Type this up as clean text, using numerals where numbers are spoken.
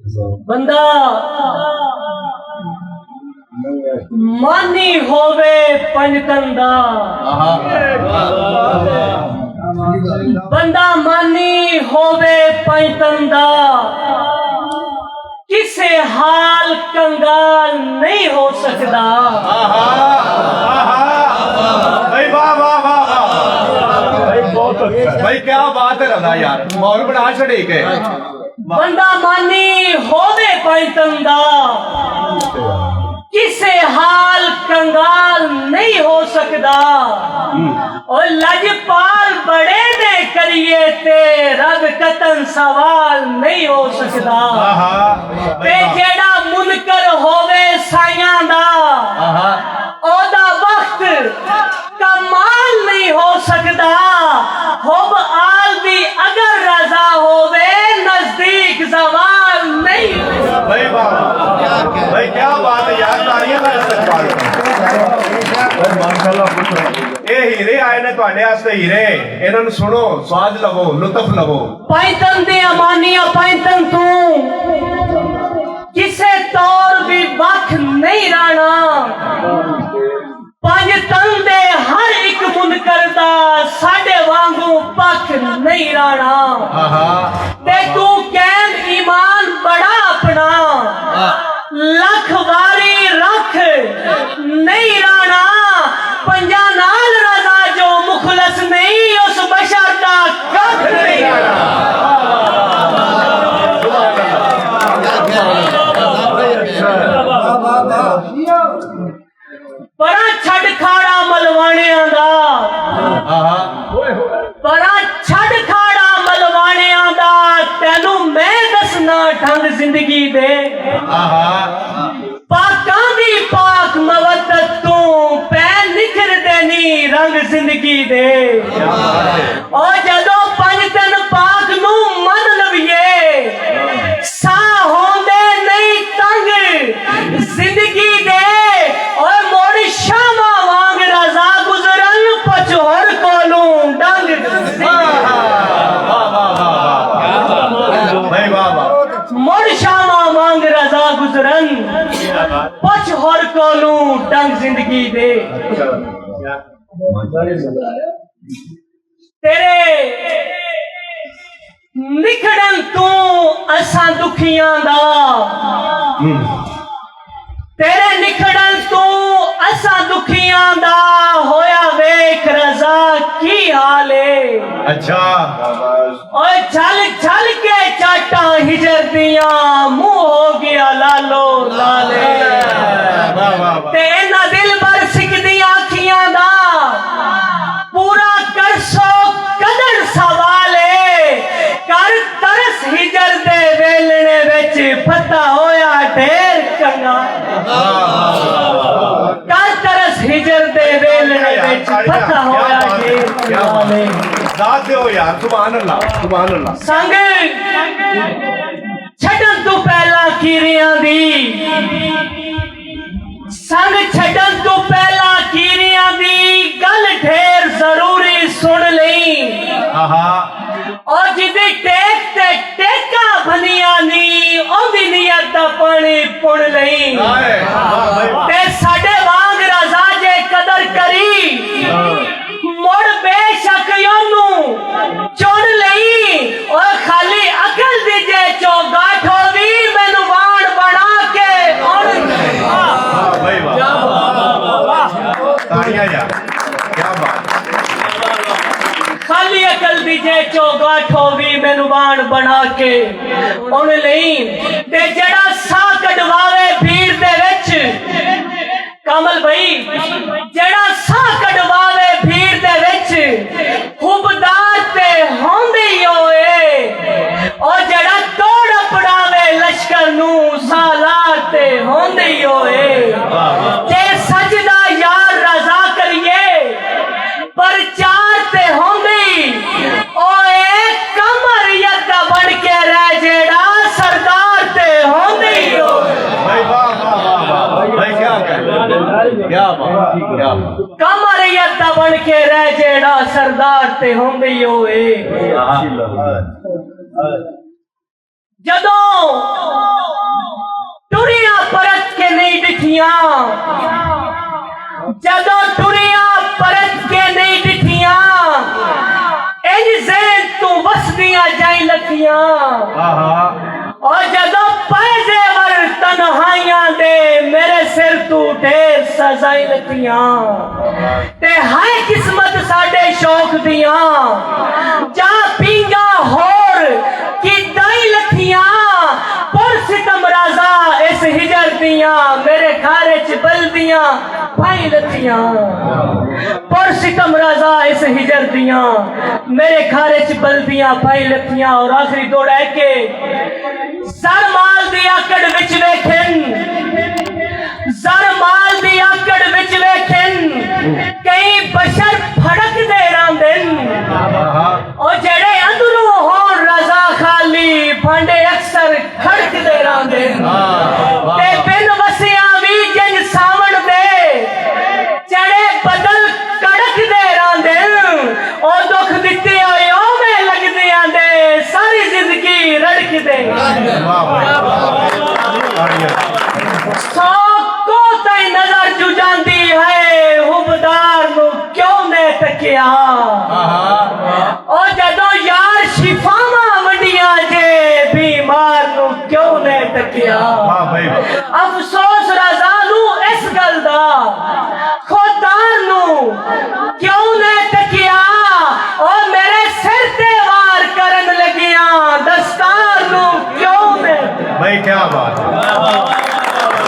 बंदा मानी होवे पंजतंदा, बंदा मानी होवे पंजतंदा, किसे हाल कंगाल नहीं हो सकता। भाई वाह वाह वाह भाई, क्या बात है रहा यार, मौन बना छड़े के। बंदा मानी होवे पंजतंदा, किसे हाल कंगाल नहीं हो सकता। और लजपाल बड़े ने करिए ते रब कतन सवाल नहीं हो सकता। ते जेड़ा मुनकर होवे साइयां दा, ओदा वक्त कमाल नहीं हो सकता। हुब आल दी अगर रजा होवे नजदीक सवाल नहीं। भाई वाह भाई, क्या बात है यार, तालियां का इस्तकबाल। माशाअल्लाह, ये हीरे आए ने तुहाडे वास्ते, हीरे इन्हां नूं सुनो, स्वाद लवो, लुत्फ लवो। पैतन दे अमानिया पैतन तू किसे तौर भी वख नहीं राणा। पंजतन दे हर एक मुनकर दा साडे वांगू पख नहीं राणा। ते तू कैम ईमान बड़ा अपना, लख वारी रख नहीं राणा। पंजा नाल रजा जो मुखलस नहीं, उस बशर दा कख नहीं राणा। परा छड़ खाड़ा मलवाणियां दा, परा छड़ खाड़ा मलवाणियां दा, तेनू मैं दसना ढंग जिंदगी दे। पाकां दी पाक मवद्दत तू पै निखर देनी रंग जिंदगी दे। और जदों पंजतन पाक नू मन लविए, सा होंदे नहीं तंग जिंदगी दे। और मोड़ शामा वांग रजा गुजरन पचोर कोलू डंग। मोड़ शामा वांग रजा गुजरन पचोर कोलू डंग जिंदगी दे। तेरे निखड़न तू असां दुखियां दा, तेरे निखड़न तू असां दुखियां दा, होया वेख रजा की हाल है। अच्छा, और छल छल के चाटा हिजर दिया, मुंह हो गया लालो लाले। ते ना दिल पर सिकदी आखियां दा, पूरा कर सो कदर सवाले। कर तरस हिजर दे वेलने विच फता होया ढेर कंगा। कर तरस हिजर दे वेलने विच फता होया ढेर कंगा। दाद दो यार, सुभान अल्लाह सुभान अल्लाह। संग छड़न तो पहला कीरियां दी, संग छड़न तो पहला कीरियां दी, गल ढेर जरूरी सुन लई। और जिदी टेक ते टेका भनिया नी, ओदी नियत दा पानी पुण लई। ते साडे वांग रजा जे कदर करी, मुड़ बेशक योनू चुन लई। और खाली अकल दी जे चौगाठ होवी, मैनू वाण बना के खाली अकल दी जे चौगाठ होवी, मैनू वाण बना के उन लई। ते जड़ा सा कढवावे भीड़ दे विच, कमल भाई जड़ा सा कढवावे भीड़ दे विच, खुबदार ते होंदे होए। और जड़ा तोड़ अपनावे लश्कर नू, सालार ते होंदे होए। जे सजदा यार रजा करिए, पर चार ते होंदे। ओए कमर यदा बन के रह जेड़ा, सरदार ते होंदे हो। कमर यदा बन के रह जेड़ा, सरदार ते होंदे होए। जदों लथियां आहा और जदों पाए जेवर तन्हाइयां दे मेरे सिर तू ढेर सजाई लथियां ते हाय किस्मत साडे शौक दियां जा पींगा होर कि दाई लथियां पर सितम राजा इस हिजर दियां मेरे खारे च बलदियां भाई लथियां पर सितम राजा इस हिजर दियां मेरे खारे च बलदियां भाई लथियां। और आखिरी दौड़ है के सर माल दी आकड़ विच वेखन सर माल दी आकड़ विच वेखन कई बशर फड़क दे रांदन और जेड़े अंदरों होन रजा खाली भांडे अक्सर खड़क दे रांदन ते बिन वसिया भी जंज सावण दे चढ़े बदल कड़क दे रांदन और दुख दिते होए ओ में लगदे आंदे सारी जिंदगी रड़क दे सौ को तई नजर जुजांदी है हुबदार नु क्यों ने तकिया और जदों यार शिफावां वंडियां जे बीमार नु क्यों ने तकिया। अफसोस